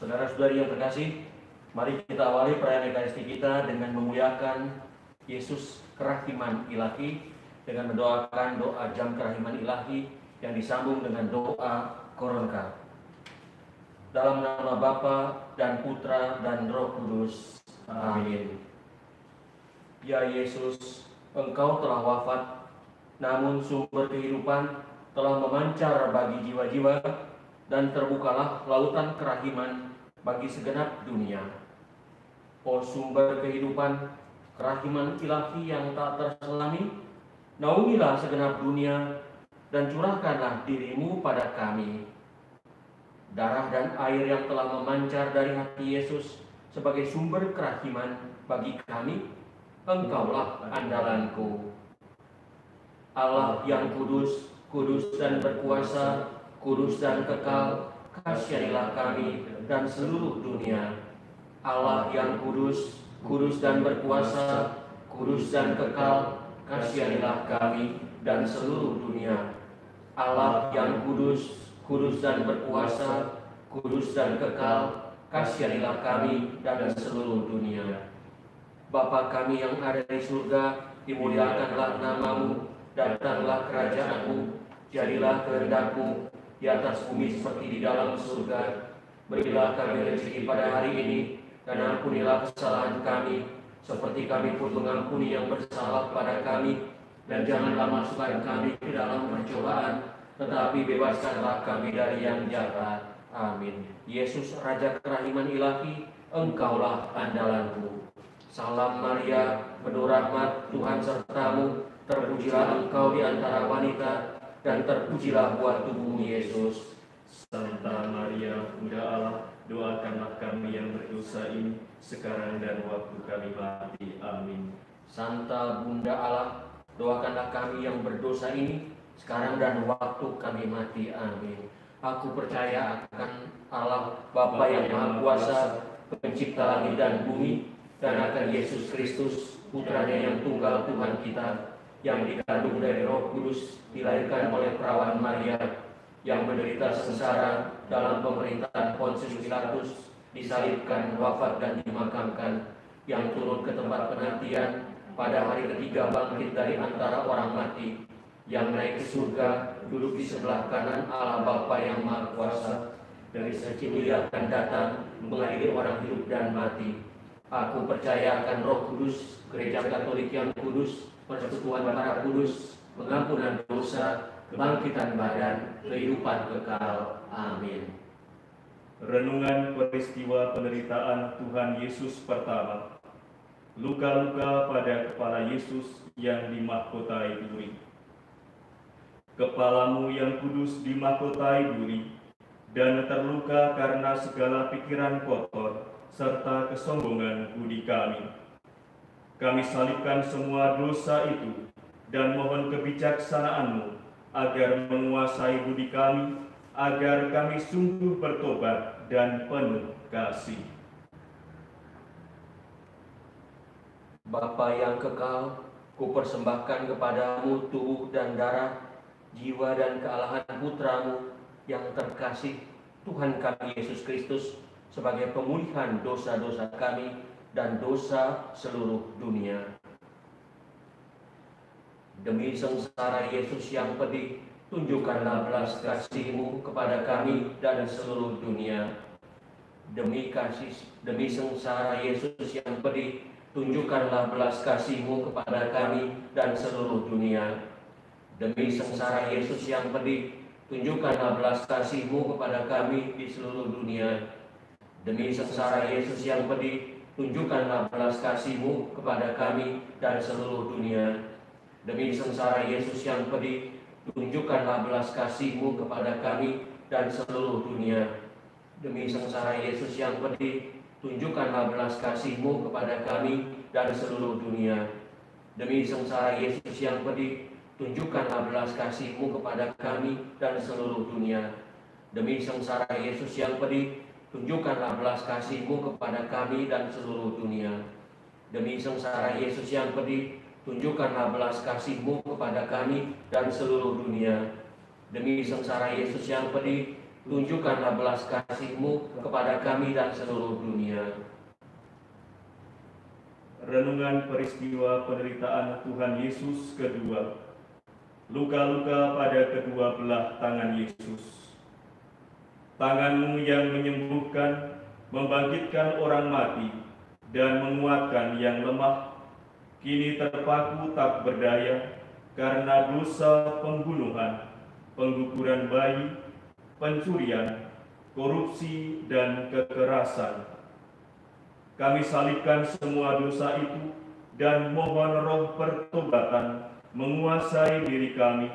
Saudara-saudari yang terkasih, mari kita awali perayaan Ekaristi kita dengan memuliakan Yesus kerahiman ilahi dengan mendoakan doa jam kerahiman ilahi yang disambung dengan doa koronka. Dalam nama Bapa dan Putra dan Roh Kudus. Amin. Ya Yesus, Engkau telah wafat, namun sumber kehidupan telah memancar bagi jiwa-jiwa dan terbukalah lautan kerahiman bagi segenap dunia. O sumber kehidupan, kerahiman ilahi yang tak terselami, naungilah segenap dunia dan curahkanlah dirimu pada kami. Darah dan air yang telah memancar dari hati Yesus sebagai sumber kerahiman bagi kami, Engkaulah andalanku. Allah yang kudus, kudus dan berkuasa, kudus dan kekal, kasihanilah kami dan seluruh dunia. Allah yang kudus, kudus dan berkuasa, kudus dan kekal, kasihanilah kami dan seluruh dunia. Allah yang kudus, kudus dan berkuasa, kudus dan kekal, kasihanilah kami dan seluruh dunia. Bapa kami yang ada di surga, dimuliakanlah namamu, datanglah kerajaanmu, jadilah kehendak-Mu di atas bumi seperti di dalam surga. Berilah kami rezeki pada hari ini, dan ampunilah kesalahan kami, seperti kami pun mengampuni yang bersalah pada kami. Dan janganlah masukkan kami ke dalam percobaan, tetapi bebaskanlah kami dari yang jahat. Amin. Yesus, Raja kerahiman ilahi, Engkaulah andalanku. Salam Maria, penuh rahmat, Tuhan sertamu, terpujilah engkau di antara wanita, dan terpujilah buah tubuhmu Yesus. Santa Maria, Bunda Allah, doakanlah kami yang berdosa ini, sekarang dan waktu kami mati. Amin. Santa Bunda Allah, doakanlah kami yang berdosa ini, sekarang dan waktu kami mati. Amin. Aku percaya akan Allah, Bapa yang Maha Kuasa, pencipta langit dan bumi, dan akan Yesus Kristus, putranya yang tunggal Tuhan kita, yang dikandung dari Roh Kudus, dilahirkan oleh perawan Maria, yang menderita sengsara dalam pemerintahan Pontius Pilatus, disalibkan, wafat dan dimakamkan, yang turun ke tempat penantian, pada hari ketiga bangkit dari antara orang mati, yang naik ke surga, duduk di sebelah kanan Allah Bapa yang Maha Kuasa, dari sisi Dia akan datang mengadili orang hidup dan mati. Aku percaya akan Roh Kudus, Gereja Katolik yang kudus, persekutuan para kudus, pengampunan dosa, kebangkitan badan, kehidupan kekal. Amin. Renungan peristiwa penderitaan Tuhan Yesus pertama. Luka-luka pada kepala Yesus yang dimahkotai duri. Kepalamu yang kudus dimahkotai duri, dan terluka karena segala pikiran kotor serta kesombongan budi kami. Kami salibkan semua dosa itu dan mohon kebijaksanaan-Mu agar menguasai budi kami, agar kami sungguh bertobat dan penuh kasih. Bapa yang kekal, kupersembahkan kepadamu tubuh dan darah, jiwa dan kealahan Putramu yang terkasih, Tuhan kami Yesus Kristus, sebagai pemulihan dosa-dosa kami dan dosa seluruh dunia. Demi sengsara Yesus yang pedih, tunjukkanlah belas kasih-Mu kepada kami dan seluruh dunia. Demi sengsara Yesus yang pedih, tunjukkanlah belas kasih-Mu kepada kami dan seluruh dunia. Demi sengsara Yesus yang pedih, tunjukkanlah belas kasih-Mu kepada kami di seluruh dunia. Demi sengsara Yesus yang pedih, tunjukkanlah belas kasih-Mu kepada kami dan seluruh dunia. Demi sengsara Yesus yang pedih, tunjukkanlah belas kasih-Mu kepada kami dan seluruh dunia. Demi sengsara Yesus yang pedih, tunjukkanlah belas kasih-Mu kepada kami dan seluruh dunia. Demi sengsara Yesus yang pedih, tunjukkanlah belas kasih-Mu kepada kami dan seluruh dunia. Demi sengsara Yesus yang pedih, tunjukkanlah belas kasih-Mu kepada kami dan seluruh dunia. Demi sengsara Yesus yang pedih, tunjukkanlah belas kasih-Mu kepada kami dan seluruh dunia. Demi sengsara Yesus yang pedih, tunjukkanlah belas kasih-Mu kepada kami dan seluruh dunia. Renungan peristiwa penderitaan Tuhan Yesus kedua. Luka-luka pada kedua belah tangan Yesus. Tangan-Mu yang menyembuhkan, membangkitkan orang mati, dan menguatkan yang lemah, kini terpaku tak berdaya karena dosa pembunuhan, pengguguran bayi, pencurian, korupsi, dan kekerasan. Kami salibkan semua dosa itu dan mohon roh pertobatan menguasai diri kami,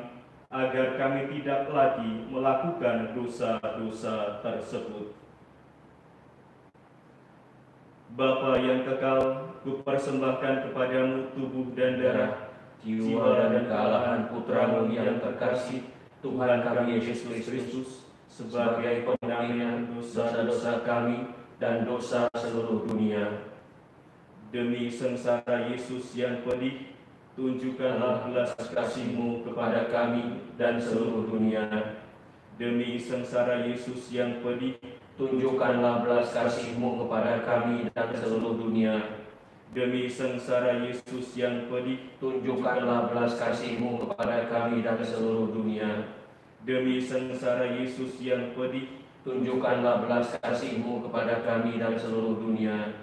agar kami tidak lagi melakukan dosa-dosa tersebut. Bapa yang kekal, kupersembahkan kepadamu tubuh dan darah, jiwa dan kealahan Putra-Mu yang terkasih, Tuhan kami Yesus Kristus, sebagai pemberian dosa-dosa kami dan dosa seluruh dunia. Demi sengsara Yesus yang pedih, tunjukkanlah belas kasih-Mu kepada kami dan seluruh dunia. Demi sengsara Yesus yang pedih, tunjukkanlah belas kasih-Mu kepada kami dan seluruh dunia. Demi sengsara Yesus yang pedih, tunjukkanlah belas kasih-Mu kepada kami dan seluruh dunia. Demi sengsara Yesus yang pedih, tunjukkanlah belas kasih-Mu kepada kami dan seluruh dunia.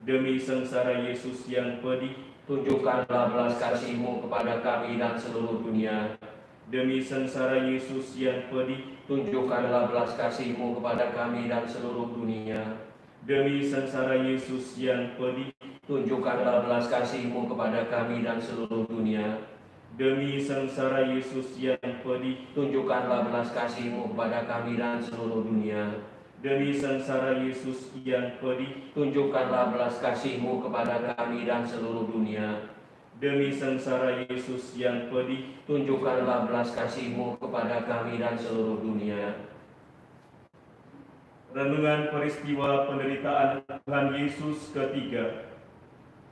Demi sengsara Yesus yang pedih, tunjukkanlah belas kasih-Mu kepada kami dan seluruh dunia. Demi sengsara Yesus yang pedih, tunjukkanlah belas kasih-Mu kepada kami dan seluruh dunia. Demi sengsara Yesus yang pedih, tunjukkanlah belas kasih-Mu kepada kami dan seluruh dunia. Demi sengsara Yesus yang pedih, tunjukkanlah belas kasih-Mu kepada kami dan seluruh dunia. Demi sengsara Yesus yang pedih, tunjukkanlah belas kasih-Mu kepada kami dan seluruh dunia. Demi sengsara Yesus yang pedih, tunjukkanlah belas kasih-Mu kepada kami dan seluruh dunia. Renungan peristiwa penderitaan Tuhan Yesus ketiga.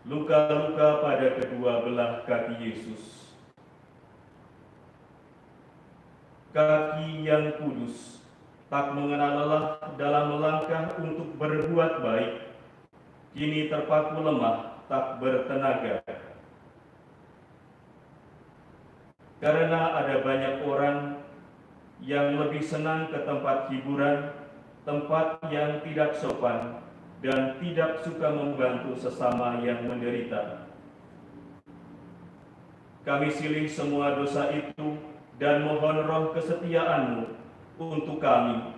Luka-luka pada kedua belah kaki Yesus. Kaki yang kudus, tak mengenal lelah dalam melangkah untuk berbuat baik, kini terpaku lemah, tak bertenaga. Karena ada banyak orang yang lebih senang ke tempat hiburan, tempat yang tidak sopan, dan tidak suka membantu sesama yang menderita. Kami silih semua dosa itu dan mohon roh kesetiaan-Mu untuk kami.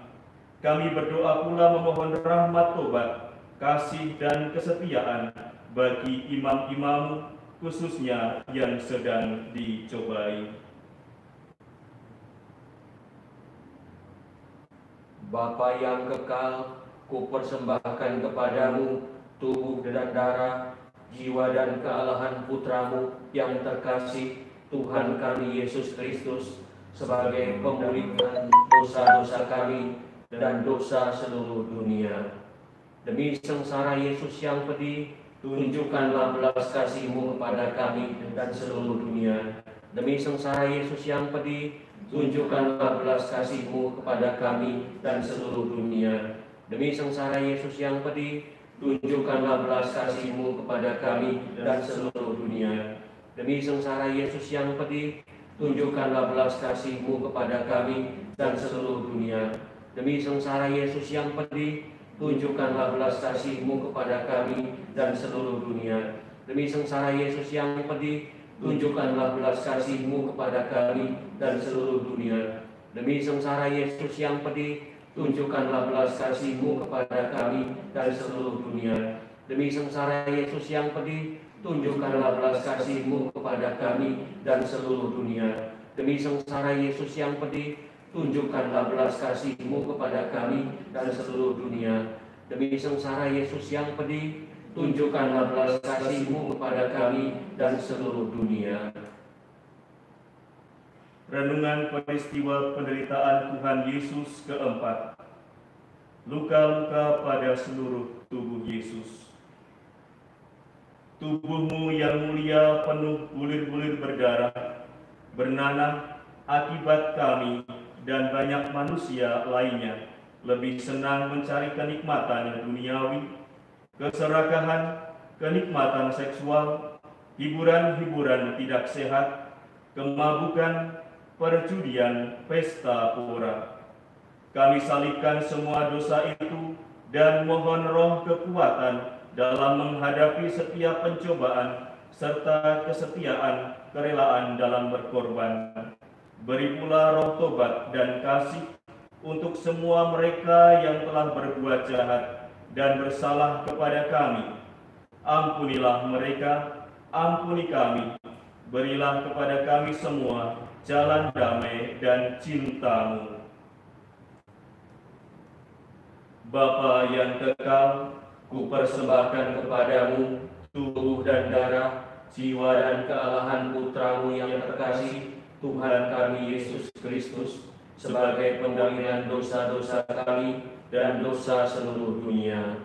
Kami berdoa pula memohon rahmat tobat, kasih dan kesetiaan bagi imam-imam, khususnya yang sedang dicobai. Bapa yang kekal, kupersembahkan kepadamu tubuh dan darah, jiwa dan kealahan Putra-Mu yang terkasih, Tuhan kami Yesus Kristus, sebagai pemulihan dosa-dosa kami dan dosa seluruh dunia. Demi sengsara Yesus yang pedih, tunjukkanlah belas kasih-Mu kepada kami dan seluruh dunia. Demi sengsara Yesus yang pedih, tunjukkanlah belas kasih-Mu kepada kami dan seluruh dunia. Demi sengsara Yesus yang pedih, tunjukkanlah belas kasih-Mu kepada kami dan seluruh dunia. Demi sengsara Yesus yang pedih, tunjukkanlah belas kasih-Mu kepada kami dan seluruh dunia. Demi sengsara Yesus yang pedih, tunjukkanlah belas kasih-Mu kepada kami dan seluruh dunia. Demi sengsara Yesus yang pedih, tunjukkanlah belas kasih-Mu kepada kami dan seluruh dunia. Demi sengsara Yesus yang pedih, tunjukkanlah belas kasih-Mu kepada kami dan seluruh dunia. Demi sengsara Yesus yang pedih, tunjukkanlah belas kasih-Mu kepada kami dan seluruh dunia. Demi sengsara Yesus yang pedih, tunjukkanlah belas kasih-Mu kepada kami dan seluruh dunia. Demi sengsara Yesus yang pedih, tunjukkanlah belas kasih-Mu kepada kami dan seluruh dunia. Renungan peristiwa penderitaan Tuhan Yesus keempat. Luka-luka pada seluruh tubuh Yesus. Tubuh-Mu yang mulia penuh bulir-bulir berdarah, bernanah akibat kami dan banyak manusia lainnya lebih senang mencari kenikmatan duniawi, keserakahan, kenikmatan seksual, hiburan-hiburan tidak sehat, kemabukan, perjudian, pesta pora. Kami salibkan semua dosa itu dan mohon roh kekuatan dalam menghadapi setiap pencobaan serta kesetiaan kerelaan dalam berkorban. Beri pula roh tobat dan kasih untuk semua mereka yang telah berbuat jahat dan bersalah kepada kami. Ampunilah mereka, ampuni kami. Berilah kepada kami semua jalan damai dan cinta-Mu. Bapa yang kekal, kupersembahkan kepadamu tubuh dan darah, jiwa dan kealahan Putra-Mu yang terkasih, Tuhan kami Yesus Kristus, sebagai pemurnian dosa-dosa kami dan dosa seluruh dunia.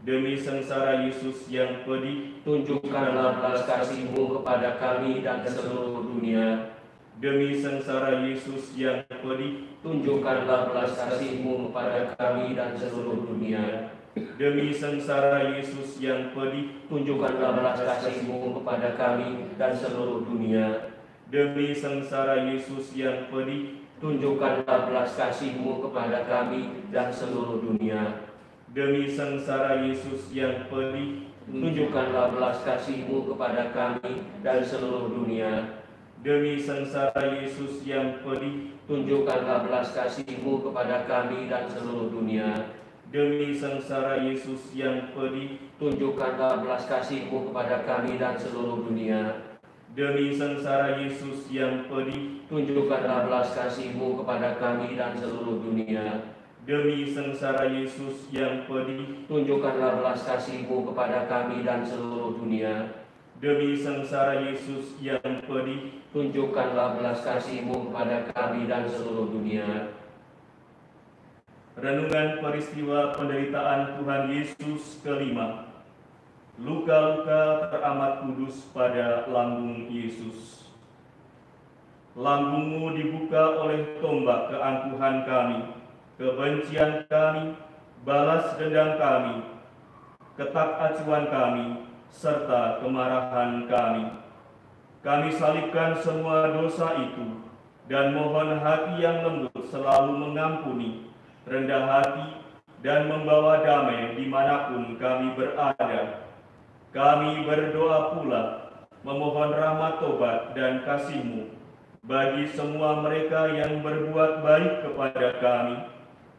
Demi sengsara Yesus yang pedih, tunjukkanlah belas kasih-Mu kepada kami dan seluruh dunia. Demi sengsara Yesus yang pedih, tunjukkanlah belas kasih-Mu kepada kami dan seluruh dunia. Demi sengsara Yesus yang pedih, tunjukkanlah belas kasih-Mu kepada kami dan seluruh dunia. Demi sengsara Yesus yang pedih, tunjukkanlah belas kasih-Mu kepada kami dan seluruh dunia. Demi sengsara Yesus yang pedih, tunjukkanlah belas kasih-Mu kepada kami dan seluruh dunia. Demi sengsara Yesus yang pedih, tunjukkanlah belas kasih-Mu kepada kami dan seluruh dunia. Demi sengsara Yesus yang pedih, tunjukkanlah belas kasih-Mu kepada kami dan seluruh dunia. Demi sengsara Yesus yang pedih, tunjukkanlah belas kasih-Mu kepada kami dan seluruh dunia. Demi sengsara Yesus yang pedih, tunjukkanlah belas kasih-Mu kepada kami dan seluruh dunia. Demi sengsara Yesus yang pedih, tunjukkanlah belas kasih-Mu kepada kami dan seluruh dunia. Renungan peristiwa penderitaan Tuhan Yesus kelima. Luka-luka teramat kudus pada lambung Yesus. Lambung-Mu dibuka oleh tombak keangkuhan kami, kebencian kami, balas dendam kami, ketak acuan kami, serta kemarahan kami. Kami salibkan semua dosa itu dan mohon hati yang lembut selalu mengampuni, rendah hati, dan membawa damai dimanapun kami berada. Kami berdoa pula memohon rahmat tobat dan kasih-Mu bagi semua mereka yang berbuat baik kepada kami,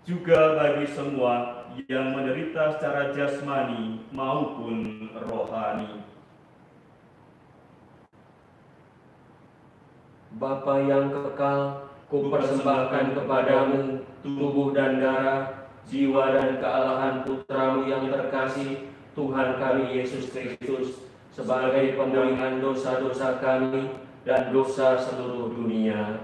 juga bagi semua yang menderita secara jasmani maupun rohani. Bapa yang kekal, kupersembahkan kepadamu tubuh dan darah, jiwa dan kealahan Putra-Mu yang terkasih, Tuhan kami Yesus Kristus, sebagai pemurnian dosa-dosa kami dan dosa seluruh dunia.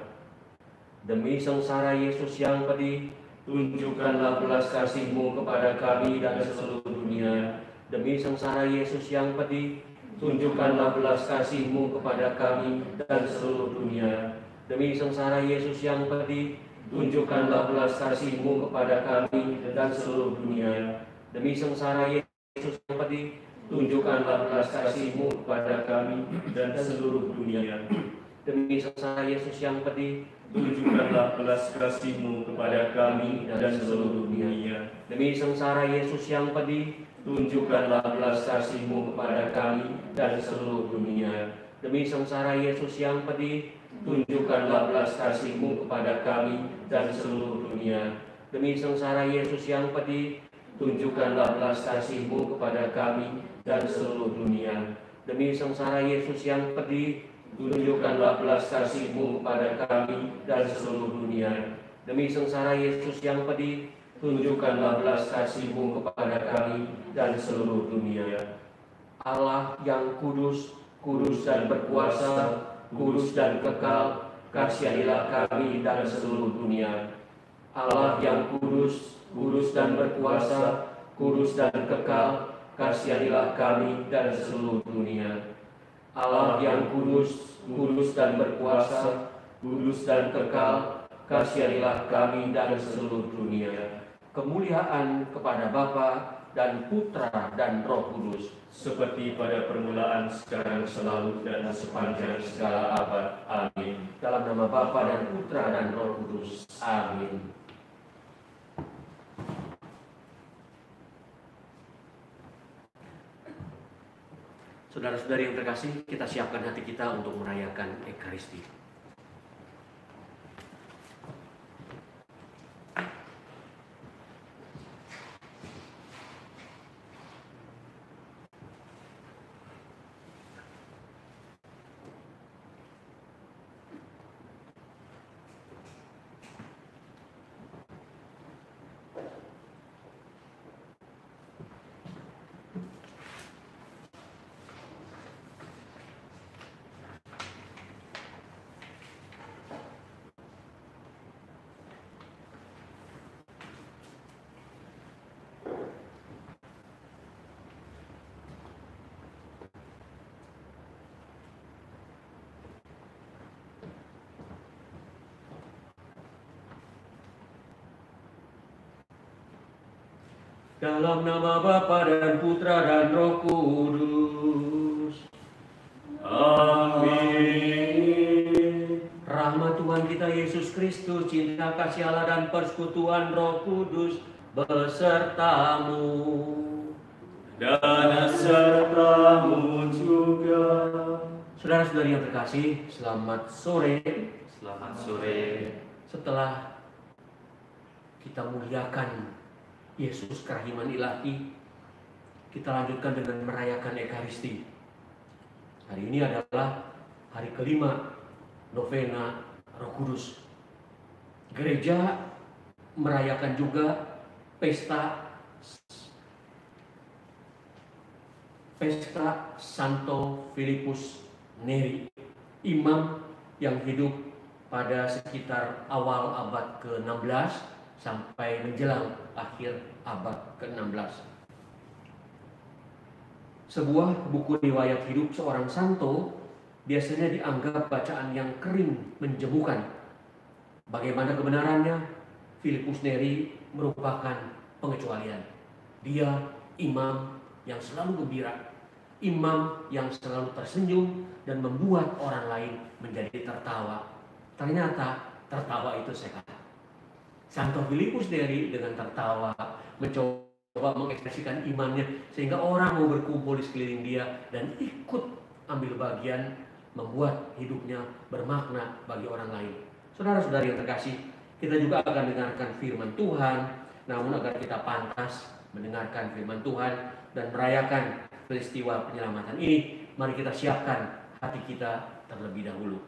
Demi sengsara Yesus yang pedih, tunjukkanlah belas kasih-Mu kepada kami dan seluruh dunia. Demi sengsara Yesus yang pedih, tunjukkanlah belas kasih-Mu kepada kami dan seluruh dunia. Demi sengsara Yesus yang pedih, tunjukkanlah belas kasih-Mu kepada kami dan seluruh dunia. Demi sengsara Yesus yang pedih, tunjukkanlah belas kasih-Mu kepada kami dan seluruh dunia. Demi sengsara Yesus yang pedih, tunjukkanlah belas kasih-Mu kepada kami dan seluruh dunia. Demi sengsara Yesus yang pedih, tunjukkanlah belas kasih-Mu kepada kami dan seluruh dunia. Demi sengsara Yesus yang pedih, tunjukkanlah belas kasih-Mu kepada kami dan seluruh dunia. Demi sengsara Yesus yang pedih, tunjukkanlah belas kasih-Mu kepada kami dan seluruh dunia. Demi sengsara Yesus yang pedih, tunjukkanlah belas kasih-Mu kepada kami dan seluruh dunia. Demi sengsara Yesus yang pedih, tunjukkanlah belas kasih-Mu kepada kami dan seluruh dunia. Allah yang kudus, kudus dan berkuasa, kudus dan kekal, kasihanilah kami dan seluruh dunia. Allah yang kudus, kudus dan berkuasa, kudus dan kekal, kasihanilah kami dan seluruh dunia. Allah yang kudus, kudus dan berkuasa, kudus dan kekal, kasihanilah kami dan seluruh dunia. Kemuliaan kepada Bapa dan Putra dan Roh Kudus, seperti pada permulaan, sekarang, selalu, dan sepanjang segala abad. Amin. dalam nama Bapa dan Putra dan Roh Kudus. Amin. Saudara-saudari yang terkasih, kita siapkan hati kita untuk merayakan Ekaristi. Dalam nama Bapa dan Putra dan Roh Kudus. Amin. Rahmat Tuhan kita Yesus Kristus, cinta kasih Allah dan persekutuan Roh Kudus besertamu. Dan sertamu juga. Saudara-saudari yang terkasih, selamat sore. Selamat sore. Setelah kita muliakan Yesus kerahiman ilahi, kita lanjutkan dengan merayakan Ekaristi. Hari ini adalah hari kelima novena Roh Kudus. Gereja merayakan juga pesta Santo Filipus Neri, imam yang hidup pada sekitar awal abad ke-16 sampai menjelang akhir abad ke-16. Sebuah buku riwayat hidup seorang santo biasanya dianggap bacaan yang kering, menjemukan. Bagaimana kebenarannya? Filipus Neri merupakan pengecualian. Dia imam yang selalu gembira, imam yang selalu tersenyum dan membuat orang lain menjadi tertawa. Ternyata tertawa itu sehat. Santo Filipus Neri dengan tertawa mencoba mengekspresikan imannya sehingga orang mau berkumpul di sekeliling dia dan ikut ambil bagian membuat hidupnya bermakna bagi orang lain. Saudara-saudari yang terkasih, kita juga akan dengarkan firman Tuhan. Namun agar kita pantas mendengarkan firman Tuhan dan merayakan peristiwa penyelamatan ini, mari kita siapkan hati kita terlebih dahulu.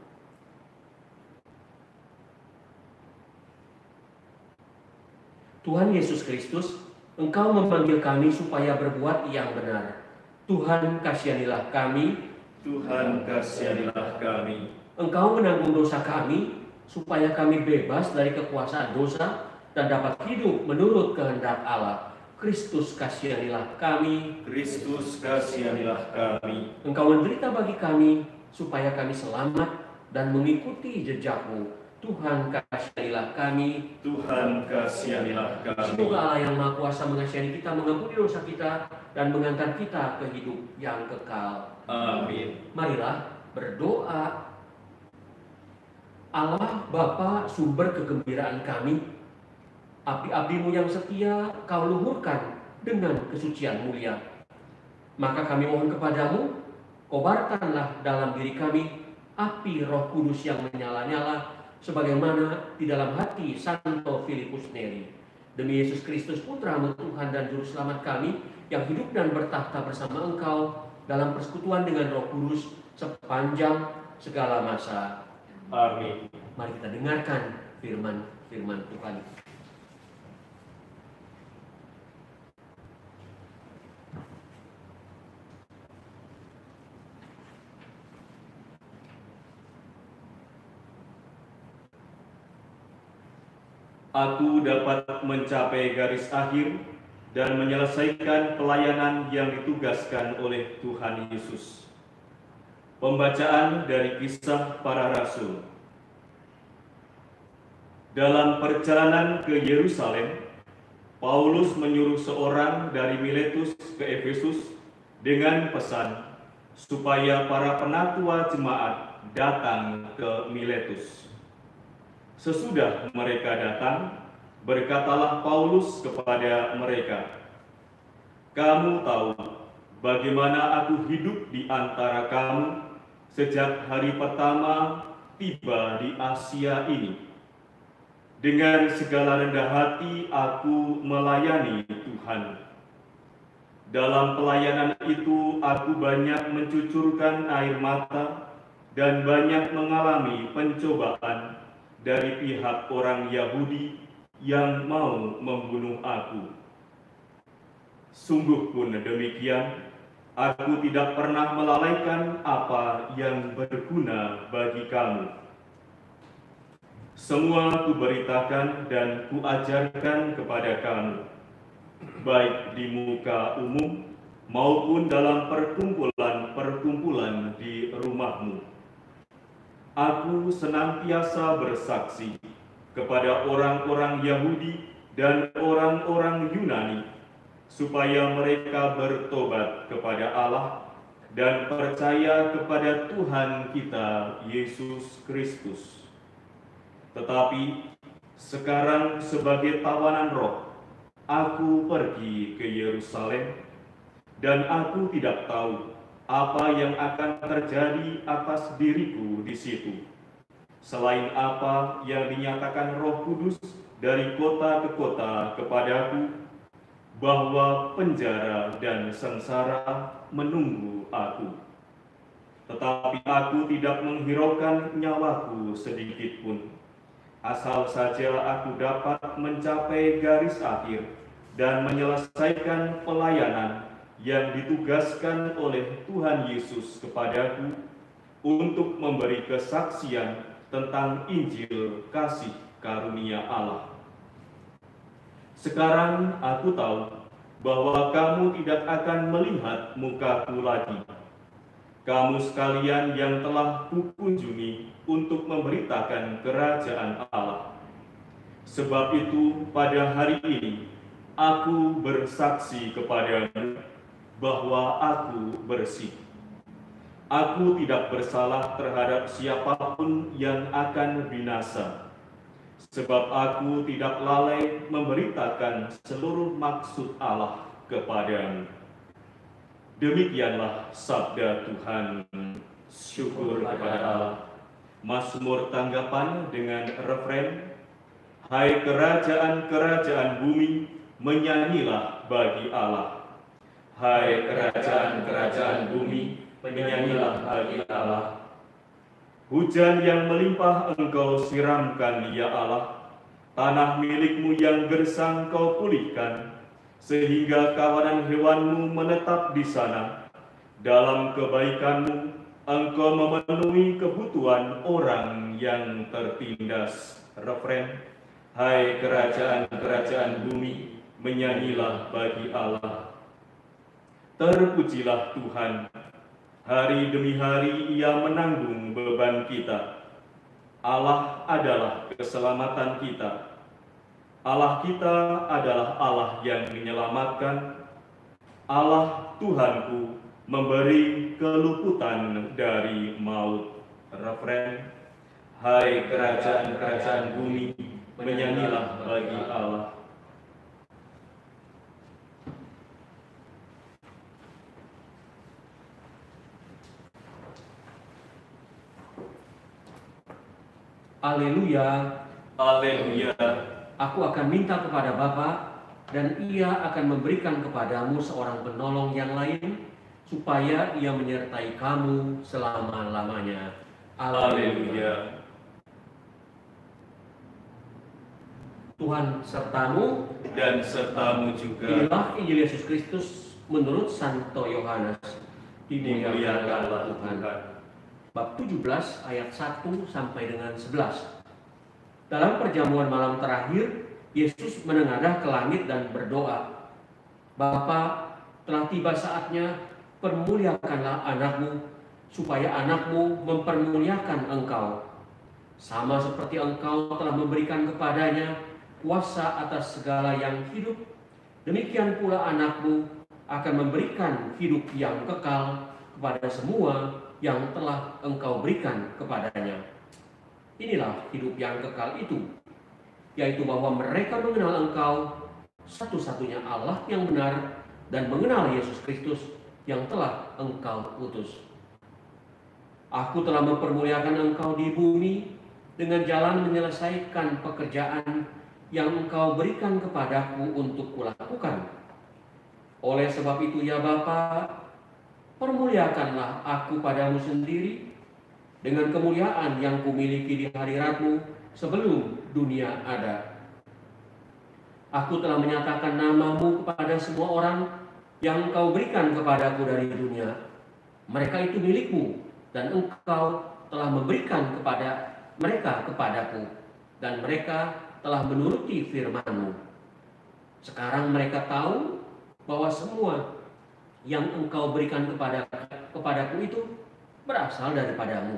Tuhan Yesus Kristus, Engkau memanggil kami supaya berbuat yang benar. Tuhan, kasihanilah kami. Tuhan, kasihanilah kami. Engkau menanggung dosa kami, supaya kami bebas dari kekuasaan dosa dan dapat hidup menurut kehendak Allah. Kristus, kasihanilah kami. Kristus, kasihanilah kami. Engkau menderita bagi kami, supaya kami selamat dan mengikuti jejak-Mu. Tuhan, kasihanilah kami. Tuhan, kasihanilah kami. Semoga Allah yang Maha Kuasa mengasihi kita, mengampuni dosa kita, dan mengantar kita ke hidup yang kekal. Amin. Marilah berdoa. Allah Bapa, sumber kegembiraan kami, api-api-Mu yang setia Kau luhurkan dengan kesucian mulia. Maka kami mohon kepadamu, kobarkanlah dalam diri kami api Roh Kudus yang menyala-nyala, sebagaimana di dalam hati Santo Filipus Neri. Demi Yesus Kristus, Putra-Mu Tuhan dan Juru Selamat kami, yang hidup dan bertahta bersama Engkau dalam persekutuan dengan Roh Kudus sepanjang segala masa. Amin. Mari kita dengarkan firman Tuhan. Aku dapat mencapai garis akhir dan menyelesaikan pelayanan yang ditugaskan oleh Tuhan Yesus. Pembacaan dari Kisah Para Rasul. Dalam perjalanan ke Yerusalem, Paulus menyuruh seorang dari Miletus ke Efesus dengan pesan supaya para penatua jemaat datang ke Miletus. Sesudah mereka datang, berkatalah Paulus kepada mereka, "Kamu tahu bagaimana aku hidup di antara kamu sejak hari pertama tiba di Asia ini. Dengan segala rendah hati aku melayani Tuhan. Dalam pelayanan itu aku banyak mencucurkan air mata dan banyak mengalami pencobaan dari pihak orang Yahudi yang mau membunuh aku. Sungguh pun demikian, aku tidak pernah melalaikan apa yang berguna bagi kamu. Semua kuberitakan dan kuajarkan kepada kamu, baik di muka umum maupun dalam perkumpulan-perkumpulan di rumahmu. Aku senantiasa bersaksi kepada orang-orang Yahudi dan orang-orang Yunani, supaya mereka bertobat kepada Allah dan percaya kepada Tuhan kita Yesus Kristus. Tetapi sekarang sebagai tawanan roh, aku pergi ke Yerusalem, dan aku tidak tahu apa yang akan terjadi atas diriku di situ, selain apa yang dinyatakan Roh Kudus dari kota ke kota kepadaku, bahwa penjara dan sengsara menunggu aku. Tetapi aku tidak menghiraukan nyawaku sedikit pun, asal saja aku dapat mencapai garis akhir dan menyelesaikan pelayanan yang ditugaskan oleh Tuhan Yesus kepadaku untuk memberi kesaksian tentang Injil kasih karunia Allah. Sekarang aku tahu bahwa kamu tidak akan melihat mukaku lagi. Kamu sekalian yang telah kukunjungi untuk memberitakan kerajaan Allah. Sebab itu pada hari ini aku bersaksi kepadamu bahwa aku bersih. Aku tidak bersalah terhadap siapapun yang akan binasa, sebab aku tidak lalai memberitakan seluruh maksud Allah kepadamu. Demikianlah sabda Tuhan. Syukur kepada Allah. Mazmur tanggapan dengan refren, "Hai kerajaan-kerajaan bumi, menyanyilah bagi Allah. Hai kerajaan-kerajaan bumi, menyanyilah bagi Allah. Hujan yang melimpah engkau siramkan, ya Allah. Tanah milikmu yang gersang kau pulihkan, sehingga kawanan hewanmu menetap di sana. Dalam kebaikanmu, engkau memenuhi kebutuhan orang yang tertindas." Refren, "Hai kerajaan-kerajaan bumi, menyanyilah bagi Allah." Terpujilah Tuhan. Hari demi hari Ia menanggung beban kita. Allah adalah keselamatan kita. Allah kita adalah Allah yang menyelamatkan. Allah Tuhanku memberi keluputan dari maut. Refren, "Hai kerajaan-kerajaan bumi, menyanyilah bagi Allah." Haleluya. Haleluya. Aku akan minta kepada Bapa, dan Ia akan memberikan kepadamu seorang penolong yang lain, supaya Ia menyertai kamu selama-lamanya. Haleluya. Tuhan sertamu, Dan sertamu juga. inilah Injil Yesus Kristus menurut Santo Yohanes. Dimuliakanlah Tuhan. Tuhan. Bab 17 ayat 1 sampai dengan 11. Dalam perjamuan malam terakhir, Yesus menengadah ke langit dan berdoa, "Bapa, telah tiba saatnya, permuliakanlah anakmu, supaya anakmu mempermuliakan engkau. Sama seperti Engkau telah memberikan kepadanya kuasa atas segala yang hidup, demikian pula anak-Mu akan memberikan hidup yang kekal kepada semua yang telah Engkau berikan kepadanya. Inilah hidup yang kekal itu, yaitu bahwa mereka mengenal Engkau, satu-satunya Allah yang benar, dan mengenal Yesus Kristus yang telah Engkau utus. Aku telah mempermuliakan Engkau di bumi dengan jalan menyelesaikan pekerjaan yang Engkau berikan kepadaku untuk kulakukan. Oleh sebab itu ya Bapa, permuliakanlah aku padamu sendiri dengan kemuliaan yang kumiliki di hadirat-Mu sebelum dunia ada. Aku telah menyatakan nama-Mu kepada semua orang yang Engkau berikan kepadaku dari dunia. Mereka itu milik-Mu, dan Engkau telah memberikan kepada mereka kepadaku, dan mereka telah menuruti firman-Mu. Sekarang mereka tahu bahwa semua yang Engkau berikan kepadaku itu berasal daripada-Mu.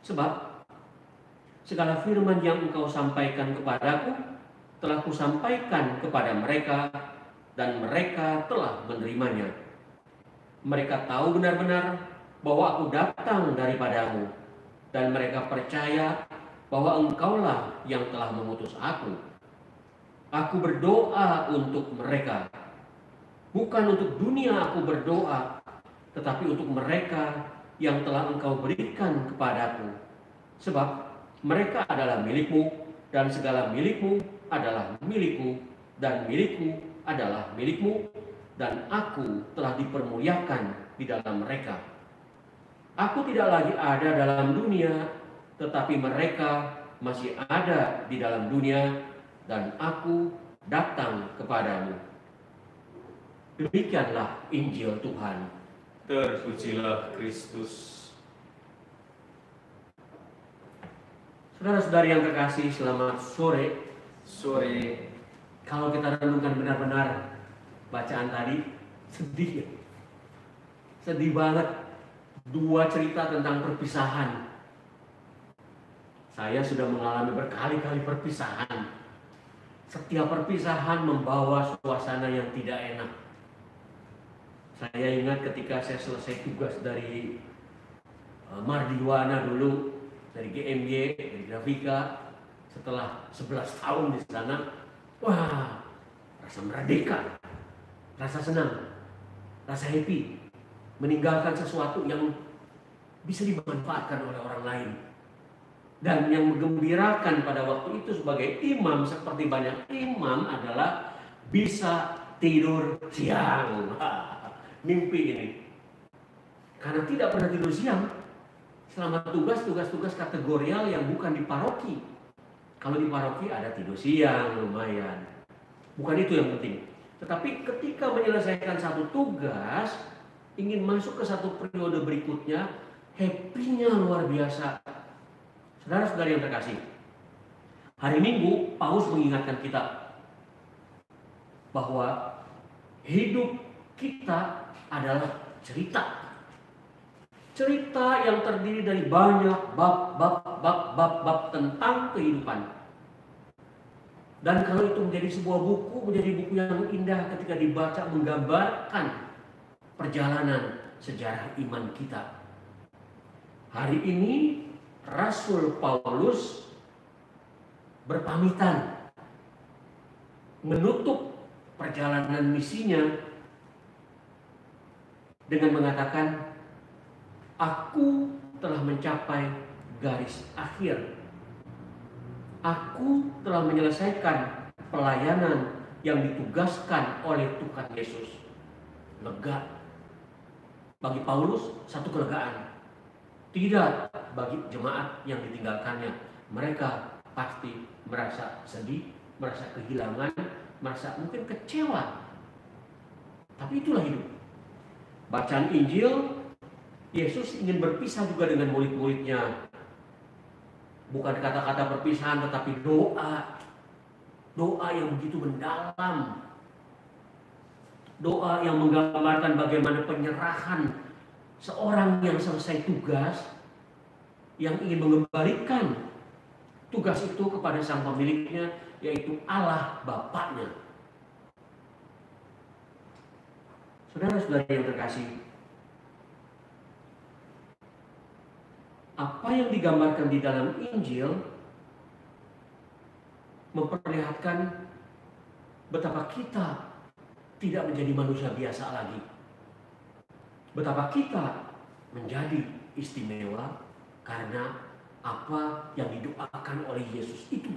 Sebab segala firman yang Engkau sampaikan kepadaku telah kusampaikan kepada mereka, dan mereka telah menerimanya. Mereka tahu benar-benar bahwa aku datang daripada-Mu, dan mereka percaya bahwa Engkaulah yang telah mengutus aku. Aku berdoa untuk mereka. Bukan untuk dunia aku berdoa, tetapi untuk mereka yang telah Engkau berikan kepadaku. Sebab mereka adalah milik-Mu, dan segala milik-Mu adalah milik-Mu, dan milik-Mu adalah milik-Mu, dan aku telah dipermuliakan di dalam mereka. Aku tidak lagi ada dalam dunia, tetapi mereka masih ada di dalam dunia, dan aku datang kepadamu. Demikianlah Injil Tuhan. Terpujilah Kristus. Saudara-saudari yang terkasih, selamat sore. Sore. Kalau kita renungkan benar-benar bacaan tadi, sedih ya? Sedih banget. Dua cerita tentang perpisahan. Saya sudah mengalami berkali-kali perpisahan. Setiap perpisahan membawa suasana yang tidak enak. Saya ingat ketika saya selesai tugas dari Mardiwana dulu, dari GMY, dari Grafika, setelah 11 tahun di sana, wah, rasa merdeka, rasa senang, rasa happy, meninggalkan sesuatu yang bisa dimanfaatkan oleh orang lain. Dan yang menggembirakan pada waktu itu sebagai imam, seperti banyak imam, adalah bisa tidur siang. Mimpi ini. Karena tidak pernah tidur siang selama tugas-tugas kategorial yang bukan di paroki. Kalau di paroki ada tidur siang lumayan. Bukan itu yang penting. Tetapi ketika menyelesaikan satu tugas, ingin masuk ke satu periode berikutnya, happy-nya luar biasa. Saudara-saudari yang terkasih, hari Minggu Paus mengingatkan kita bahwa hidup kita adalah cerita. Cerita yang terdiri dari banyak bab tentang kehidupan. Dan kalau itu menjadi sebuah buku, menjadi buku yang indah ketika dibaca, menggambarkan perjalanan sejarah iman kita. Hari ini Rasul Paulus berpamitan menutup perjalanan misinya dengan mengatakan, aku telah mencapai garis akhir. Aku telah menyelesaikan pelayanan yang ditugaskan oleh Tuhan Yesus. Lega. Bagi Paulus satu kelegaan. Tidak bagi jemaat yang ditinggalkannya. Mereka pasti merasa sedih, merasa kehilangan, merasa mungkin kecewa. Tapi itulah hidup. Bacaan Injil, Yesus ingin berpisah juga dengan murid-muridnya. Bukan kata-kata perpisahan, tetapi doa. Doa yang begitu mendalam. Doa yang menggambarkan bagaimana penyerahan seorang yang selesai tugas, yang ingin mengembalikan tugas itu kepada sang pemiliknya, yaitu Allah Bapaknya. Saudara-saudari yang terkasih, apa yang digambarkan di dalam Injil memperlihatkan betapa kita tidak menjadi manusia biasa lagi. Betapa kita menjadi istimewa karena apa yang didoakan oleh Yesus itu.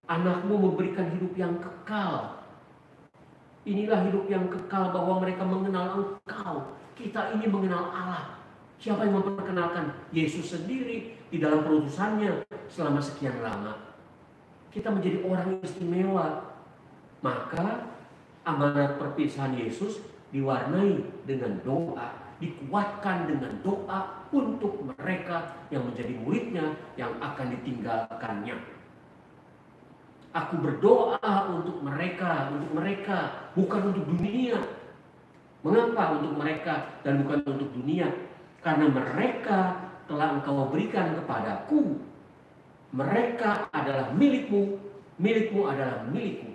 Anakmu memberikan hidup yang kekal. Inilah hidup yang kekal, bahwa mereka mengenal Engkau. Kita ini mengenal Allah. Siapa yang memperkenalkan? Yesus sendiri di dalam perutusannya selama sekian lama. Kita menjadi orang istimewa. Maka amanat perpisahan Yesus diwarnai dengan doa, dikuatkan dengan doa untuk mereka yang menjadi muridnya yang akan ditinggalkannya. Aku berdoa untuk mereka, bukan untuk dunia. Mengapa untuk mereka dan bukan untuk dunia? Karena mereka telah Engkau berikan kepadaku. Mereka adalah milikmu, milikmu adalah milikku.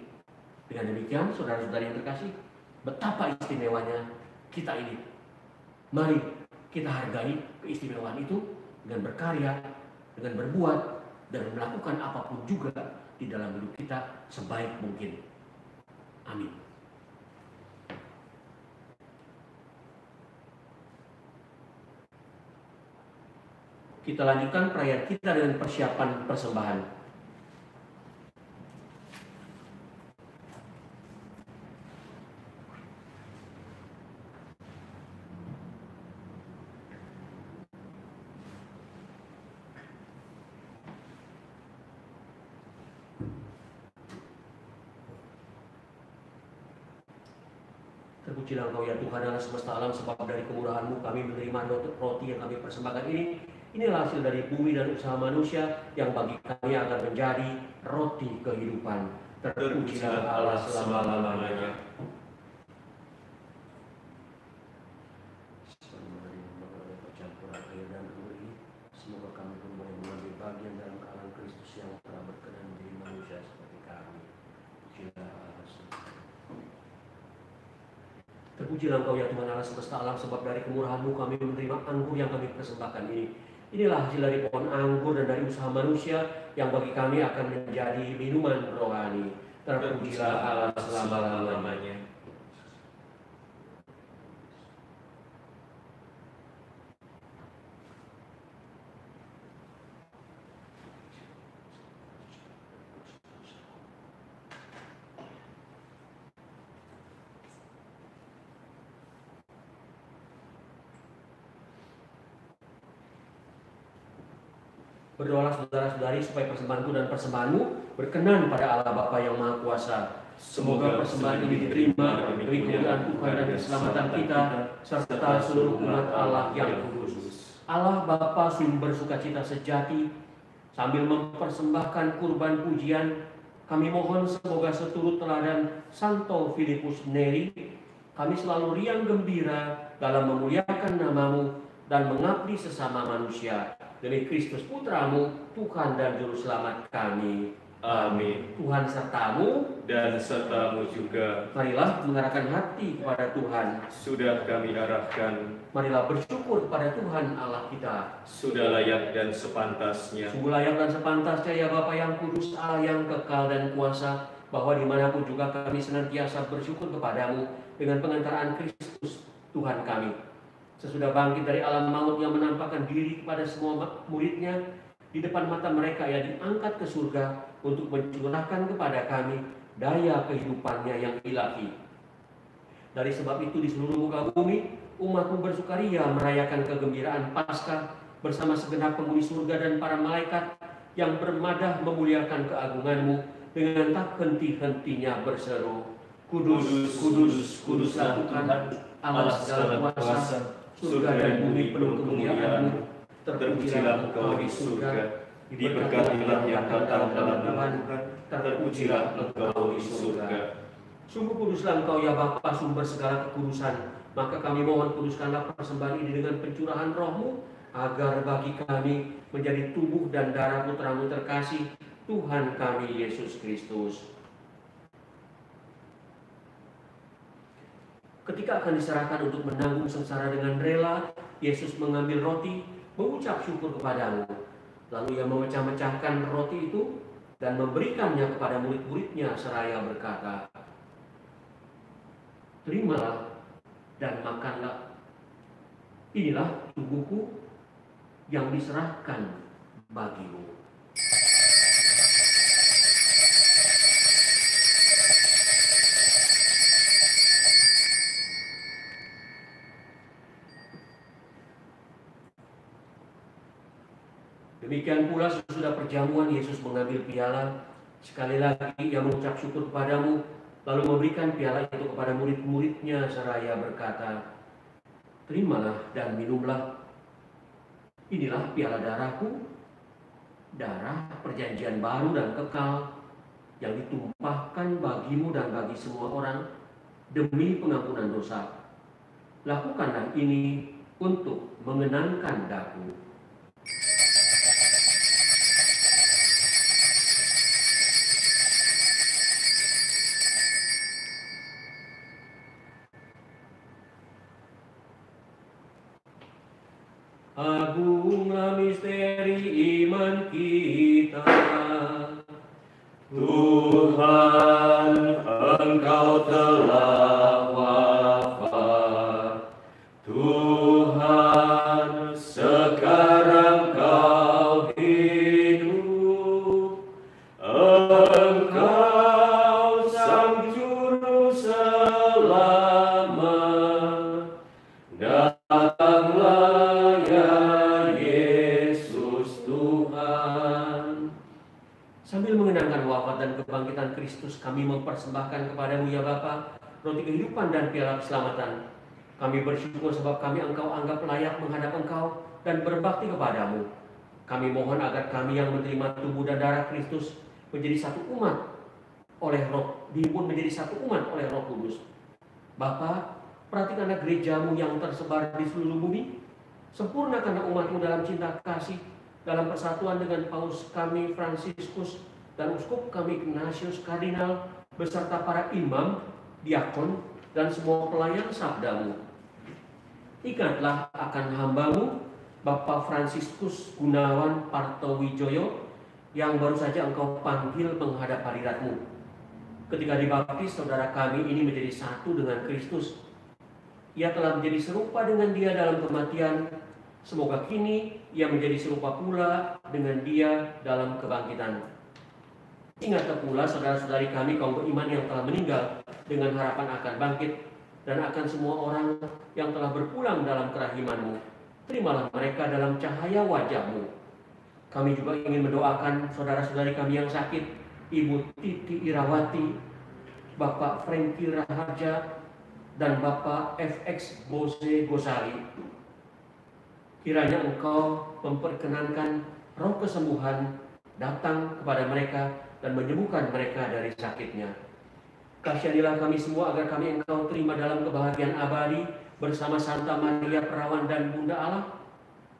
Dengan demikian, saudara-saudari yang terkasih, betapa istimewanya kita ini. Mari kita hargai keistimewaan itu dengan berkarya, dengan berbuat, dan melakukan apapun juga di dalam hidup kita sebaik mungkin. Amin. Kita lanjutkan perayaan kita dengan persiapan persembahan. Terpujilah Engkau ya Tuhan Allah semesta alam, sebab dari kemurahan-Mu kami menerima roti yang kami persembahkan ini. Inilah hasil dari bumi dan usaha manusia yang bagi kami akan menjadi roti kehidupan. Terpujilah Allah selama-lamanya. Percampuran air dan anggur ini, semoga kami pun boleh mengambil bagian dalam kealahan Kristus yang telah berkenan menjadi manusia seperti kami. Pujilah Allah. Terpujilah Engkau ya Tuhan Allah semesta alam, sebab dari kemurahan-Mu kami menerima anggur yang kami persembahkan ini. Inilah hasil dari pohon anggur dan dari usaha manusia yang bagi kami akan menjadi minuman rohani. Terpujilah Allah selama-lamanya. Berdoalah saudara-saudari supaya persembahanku dan persembahanmu berkenan pada Allah Bapa yang Maha Kuasa. Semoga persembahan ini diterima demi kemuliaan Tuhan dan keselamatan kita serta seluruh umat Allah yang kudus. Allah Bapa sumber sukacita sejati, sambil mempersembahkan kurban pujian, kami mohon semoga seturut teladan Santo Filipus Neri, kami selalu riang gembira dalam memuliakan nama-Mu dan mengabdi sesama manusia. Demi Kristus Putramu, Tuhan dan Juru Selamat kami. Amin. Tuhan sertamu dan sertamu juga. Marilah mengarahkan hati kepada Tuhan. Sudah kami arahkan. Marilah bersyukur kepada Tuhan Allah kita. Sudah layak dan sepantasnya. Sungguh layak dan sepantasnya ya Bapa yang kudus, Allah yang kekal dan kuasa, bahwa dimanapun juga kami senantiasa bersyukur kepadamu dengan pengantaraan Kristus Tuhan kami. Sesudah bangkit dari alam maut yang menampakkan diri kepada semua muridnya, di depan mata mereka ia diangkat ke surga untuk mencurahkan kepada kami daya kehidupannya yang ilahi. Dari sebab itu di seluruh muka bumi, umat-Mu bersukaria merayakan kegembiraan Paskah bersama segenap penghuni surga dan para malaikat yang bermadah memuliakan keagungan-Mu dengan tak henti-hentinya berseru, Kudus, kudus, kuduslah Tuhan, Allah segala kuasa, surga dan bumi penuh kemuliaan-Mu. Terpujilah Engkau di surga, diberkatilah yang datang dalam nama Tuhan, terpujilah Engkau di surga. Sungguh kuduslah Engkau ya Bapa, sumber segala kekudusan. Maka kami mohon kuduskanlah persembahan ini dengan pencurahan Roh-Mu, agar bagi kami menjadi tubuh dan darah Putra-Mu terkasih, Tuhan kami Yesus Kristus. Ketika akan diserahkan untuk menanggung sengsara dengan rela, Yesus mengambil roti, mengucap syukur kepadamu. Lalu ia memecah-mecahkan roti itu dan memberikannya kepada murid-muridnya seraya berkata, "Terimalah dan makanlah. Inilah tubuhku yang diserahkan bagimu." Demikian pula sesudah perjamuan Yesus mengambil piala. Sekali lagi ia mengucap syukur kepadamu, lalu memberikan piala itu kepada murid-muridnya seraya berkata, "Terimalah dan minumlah. Inilah piala darahku, darah perjanjian baru dan kekal, yang ditumpahkan bagimu dan bagi semua orang demi pengampunan dosa. Lakukanlah ini untuk mengenangkan daku." Agunglah misteri iman kita. Tuhan, Engkau telah wafat. Tuhan, sekarang Kau hidup. Engkau Sang Juru Selamat. Datanglah ya Yesus Tuhan. Sambil mengenangkan wafat dan kebangkitan Kristus, kami mempersembahkan kepadamu ya Bapa, roti kehidupan dan piala keselamatan. Kami bersyukur sebab kami Engkau anggap layak menghadap Engkau dan berbakti kepadamu. Kami mohon agar kami yang menerima tubuh dan darah Kristus menjadi satu umat oleh Roh, dihimpun menjadi satu umat oleh Roh Kudus. Bapa, perhatikanlah gerejamu yang tersebar di seluruh bumi. Sempurnakanlah umatmu dalam cinta kasih, dalam persatuan dengan Paus kami Fransiskus dan Uskup kami Ignatius Kardinal beserta para imam, diakon, dan semua pelayan sabdamu. Ingatlah akan hambamu Bapak Fransiskus Gunawan Partowijoyo yang baru saja Engkau panggil menghadap hadiratmu. Ketika dibaptis, saudara kami ini menjadi satu dengan Kristus. Ia telah menjadi serupa dengan Dia dalam kematian. Semoga kini ia menjadi serupa pula dengan Dia dalam kebangkitan. Ingatlah pula saudara-saudari kami kaum beriman yang telah meninggal dengan harapan akan bangkit, dan akan semua orang yang telah berpulang dalam kerahiman-Mu. Terimalah mereka dalam cahaya wajah-Mu. Kami juga ingin mendoakan saudara-saudari kami yang sakit, Ibu Titi Irawati, Bapak Franky Raharja, dan Bapak FX Bose Gosari. Kiranya Engkau memperkenankan roh kesembuhan datang kepada mereka dan menyembuhkan mereka dari sakitnya. Kasihanilah kami semua agar kami Engkau terima dalam kebahagiaan abadi bersama Santa Maria Perawan dan Bunda Allah,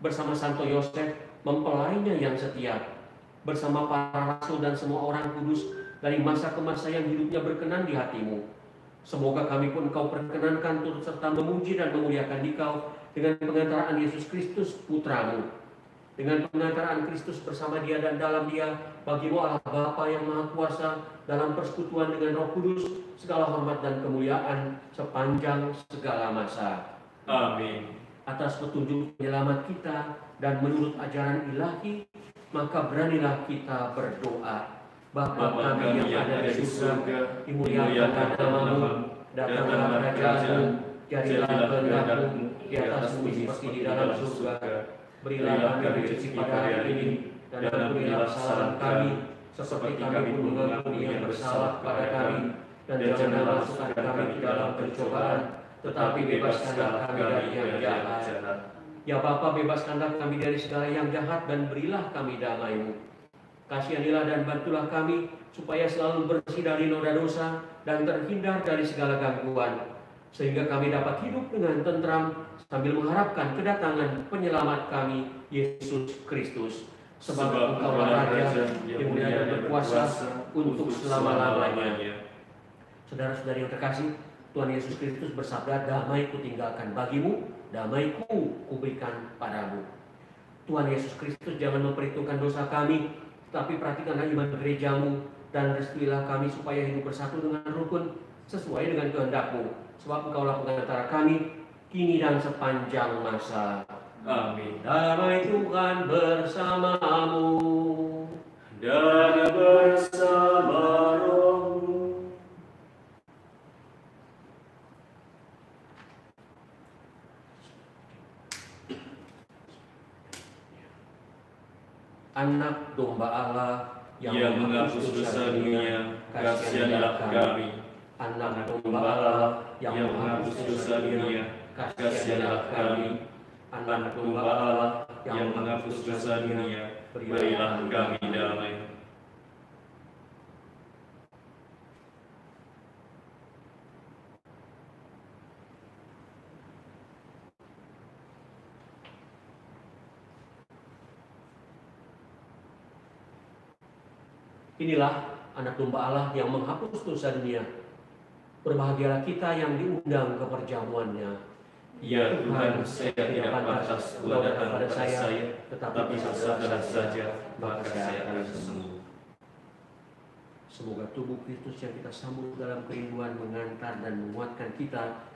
bersama Santo Yosef mempelainya yang setia, bersama para rasul dan semua orang kudus dari masa ke masa yang hidupnya berkenan di hati-Mu. Semoga kami pun Engkau perkenankan turut serta memuji dan memuliakan Dikau dengan pengantaraan Yesus Kristus Putra-Mu. Dengan pengantaraan Kristus bersama Dia dan dalam Dia, bagi-Mu Allah Bapa yang Maha Kuasa, dalam persekutuan dengan Roh Kudus, segala hormat dan kemuliaan sepanjang segala masa. Amin. Atas petunjuk penyelamat kita dan menurut ajaran ilahi, maka beranilah kita berdoa. Bapa kami yang ada di surga, dimuliakan nama-Mu, datanglah kerajaan-Mu, jadilah kehendak-Mu di atas bumi seperti di dalam surga. Berilah kami rezeki pada hari ini, dan berilah kesalahan kami, seperti kami pun mengampuni yang bersalah kepada kami. Dan janganlah masukkan kami ke dalam pencobaan, tetapi bebaskanlah kami dari yang jahat. Ya Bapa, bebaskanlah kami dari segala yang jahat, dan berilah kami damai-Mu. Kasihanilah dan bantulah kami, supaya selalu bersih dari noda dosa, dan terhindar dari segala gangguan. sehingga kami dapat hidup dengan tentram sambil mengharapkan kedatangan penyelamat kami, Yesus Kristus. Sebab Engkaulah Raja yang mulia dan berkuasa untuk selama-lamanya. Saudara-saudari yang terkasih, Tuhan Yesus Kristus bersabda, "Damai kutinggalkan bagimu, damaiku kuberikan padamu." Tuhan Yesus Kristus jangan memperhitungkan dosa kami, tapi perhatikanlah iman gerejamu, dan restuilah kami supaya hidup bersatu dengan rukun sesuai dengan kehendak-Mu. Sebab Engkaulah pengantara kami, kini dan sepanjang masa. Amin. Damai Tuhan bersamamu Dan bersama rohmu. Anak domba Allah yang menghapus dosa dunia, kasihanlah kami. Anak domba Allah yang menghapus dosa dunia, kasihanlah kami. Anak domba Allah yang menghapus dosa dunia, berilah kami damai. Inilah anak domba Allah yang menghapus dosa dunia. Berbahagialah kita yang diundang ke perjamuannya. Ya Tuhan, saya tidak pantas Engkau datang kepada saya, tetapi sesaat saja, maka saya akan sembuh. Semoga tubuh Kristus yang kita sambut dalam kerinduan mengantar dan menguatkan kita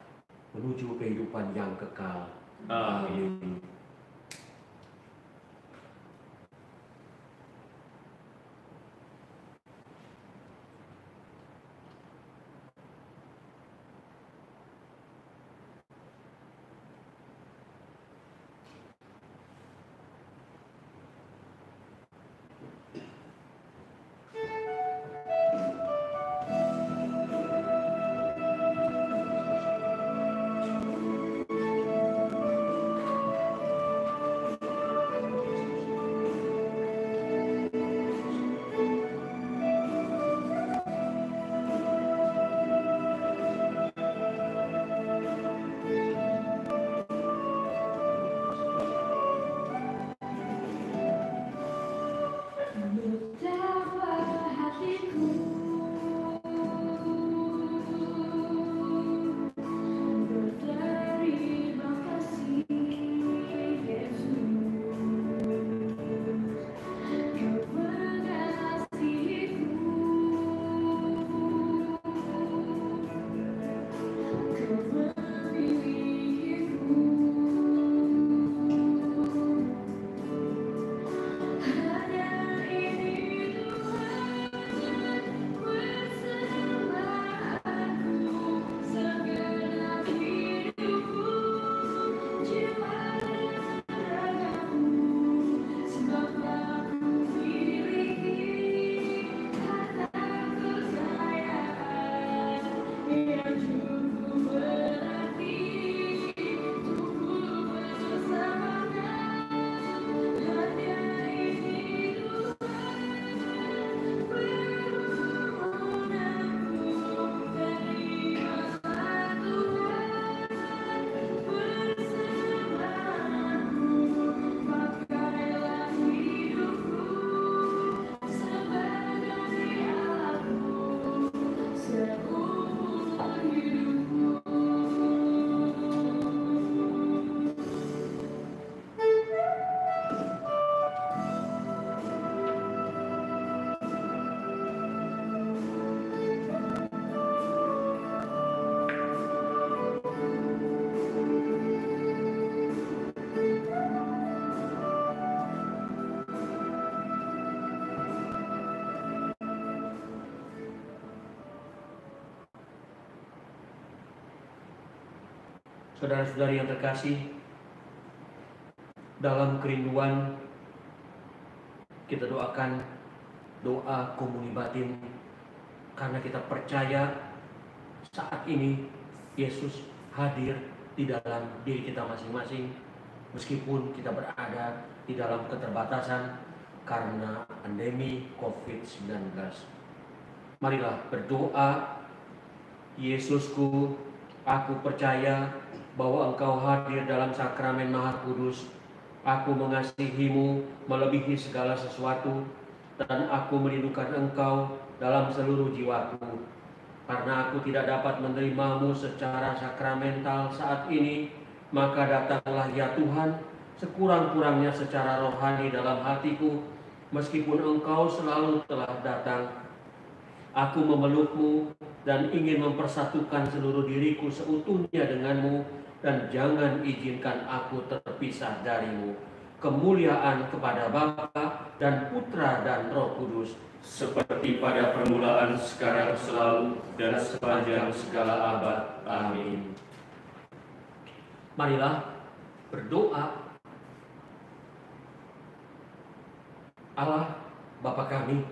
menuju kehidupan yang kekal. Amin. Saudara-saudari yang terkasih, dalam kerinduan kita doakan doa komuni batin, karena kita percaya saat ini Yesus hadir di dalam diri kita masing-masing, meskipun kita berada di dalam keterbatasan karena pandemi COVID-19. Marilah berdoa, Yesusku, Aku percaya bahwa Engkau hadir dalam sakramen Maha Kudus. Aku mengasihimu melebihi segala sesuatu, dan aku merindukan Engkau dalam seluruh jiwaku. Karena aku tidak dapat menerimamu secara sakramental saat ini, maka datanglah ya Tuhan, sekurang-kurangnya secara rohani dalam hatiku, meskipun Engkau selalu telah datang. Aku memelukmu dan ingin mempersatukan seluruh diriku seutuhnya denganmu, dan jangan izinkan aku terpisah darimu. Kemuliaan kepada Bapa dan Putra dan Roh Kudus, seperti pada permulaan, sekarang, selalu, dan sepanjang segala abad. Amin. Marilah berdoa. Allah Bapa kami,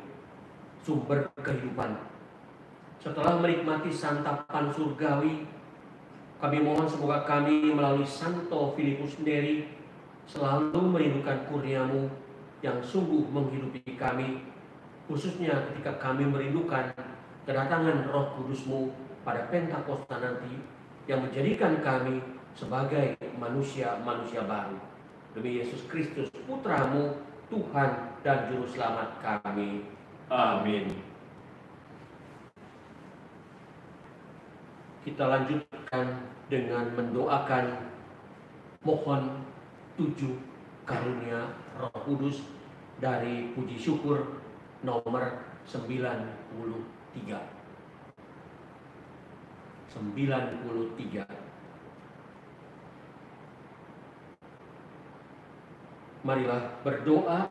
sumber kehidupan, setelah menikmati santapan surgawi, kami mohon semoga kami melalui Santo Filipus Neri selalu merindukan kurnia-Mu yang sungguh menghidupi kami, khususnya ketika kami merindukan kedatangan Roh Kudus-Mu pada Pentakosta nanti, yang menjadikan kami sebagai manusia-manusia baru. Demi Yesus Kristus, Putra-Mu, Tuhan dan Juru Selamat kami. Amin. Kita lanjutkan dengan mendoakan mohon 7 karunia Roh Kudus dari puji syukur nomor 93. Marilah berdoa.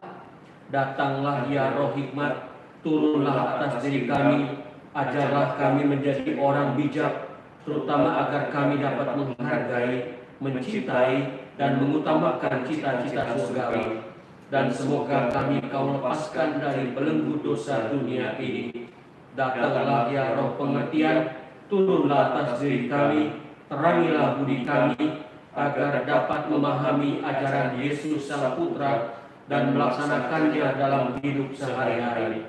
Datanglah ya Roh Hikmat, turunlah atas diri kami, ajarlah kami menjadi orang bijak, terutama agar kami dapat menghargai, mencintai, dan mengutamakan cita-cita surgawi. Dan semoga kami Kau lepaskan dari belenggu dosa dunia ini. Datanglah ya Roh pengertian, turunlah atas diri kami, terangilah budi kami, agar dapat memahami ajaran Yesus Sang Putra dan melaksanakannya dalam hidup sehari-hari.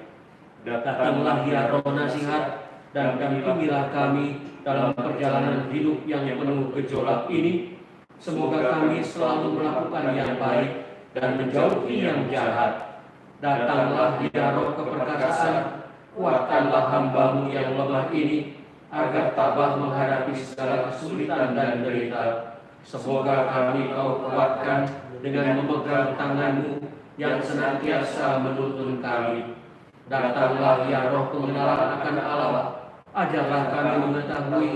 Datanglah ya Roh nasihat, dan dampingilah kami dalam perjalanan hidup yang penuh gejolak ini. Semoga kami selalu melakukan yang baik dan menjauhi yang jahat. Datanglah ya Roh keperkasaan, kuatkanlah hamba-Mu yang lemah ini, agar tabah menghadapi segala kesulitan dan derita. Semoga kami Kau kuatkan dengan memegang tangan-Mu yang senantiasa menuntun kami. Datanglah ya Roh pengenalan akan Allah, ajarlah kami mengetahui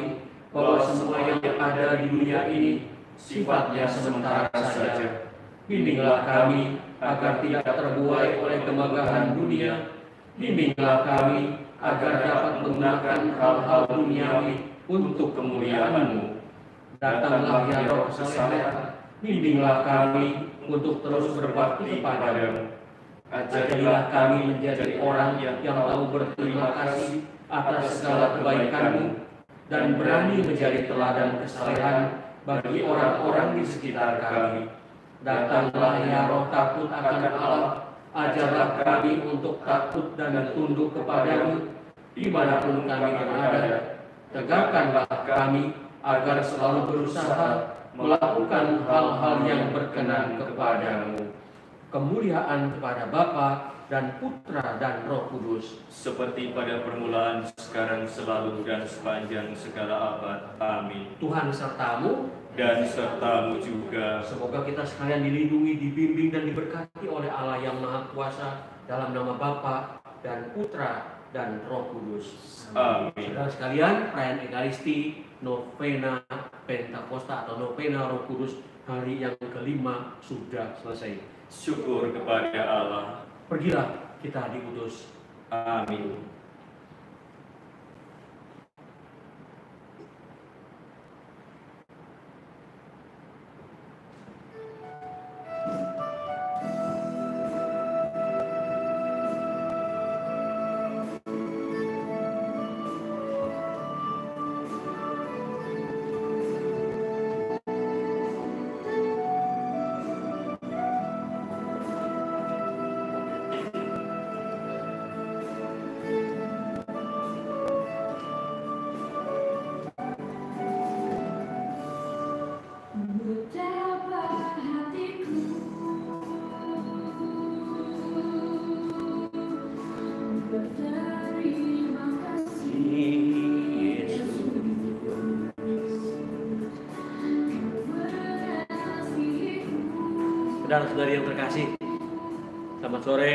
bahwa semua yang ada di dunia ini sifatnya sementara saja. Bimbinglah kami agar tidak terbuai oleh kemegahan dunia. Bimbinglah kami agar dapat menggunakan hal-hal duniawi untuk kemuliaan-Mu. Datanglah ya Roh kesalehan, bimbinglah kami untuk terus berbakti kepada-Mu. Ajarilah kami menjadi orang yang tahu berterima kasih atas segala kebaikan-Mu, dan berani menjadi teladan kesalehan bagi orang-orang di sekitar kami. Datanglah ya Roh takut akan Allah, ajarlah kami untuk takut dan tunduk kepada-Mu dimanapun kami berada. Tegakkanlah kami agar selalu berusaha melakukan hal-hal yang berkenan kepada-Mu. Kemuliaan kepada Bapa dan Putra dan Roh Kudus, seperti pada permulaan, sekarang, selalu, dan sepanjang segala abad. Amin. Tuhan sertamu dan sertamu juga. Semoga kita sekalian dilindungi, dibimbing, dan diberkati oleh Allah yang Maha Kuasa, dalam nama Bapa dan Putra dan Roh Kudus. Amin. Saudara sekalian, perayaan Ekaristi, novena Pentakosta atau novena Roh Kudus hari yang kelima sudah selesai. Syukur kepada Allah. Pergilah, kita diutus. Amin. Saudara-saudari yang terkasih, selamat sore.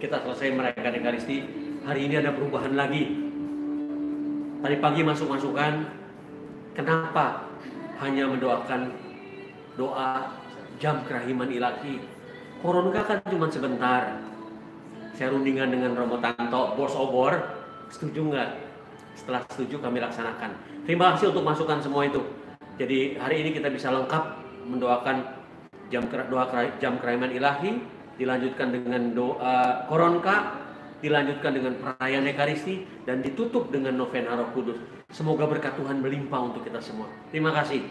Kita selesai merayakan Ekaristi. Hari ini ada perubahan lagi. Tadi pagi masuk masukan, kenapa hanya mendoakan doa jam kerahiman ilahi? Koronka kan cuma sebentar. Saya rundingan dengan Romo Tanto, bos obor, setuju nggak? Setelah setuju kami laksanakan. Terima kasih untuk masukan semua itu. Jadi hari ini kita bisa lengkap mendoakan jam kerahiman ilahi, dilanjutkan dengan doa koronka, dilanjutkan dengan perayaan Ekaristi, dan ditutup dengan novena Roh Kudus. Semoga berkat Tuhan melimpah untuk kita semua. Terima kasih.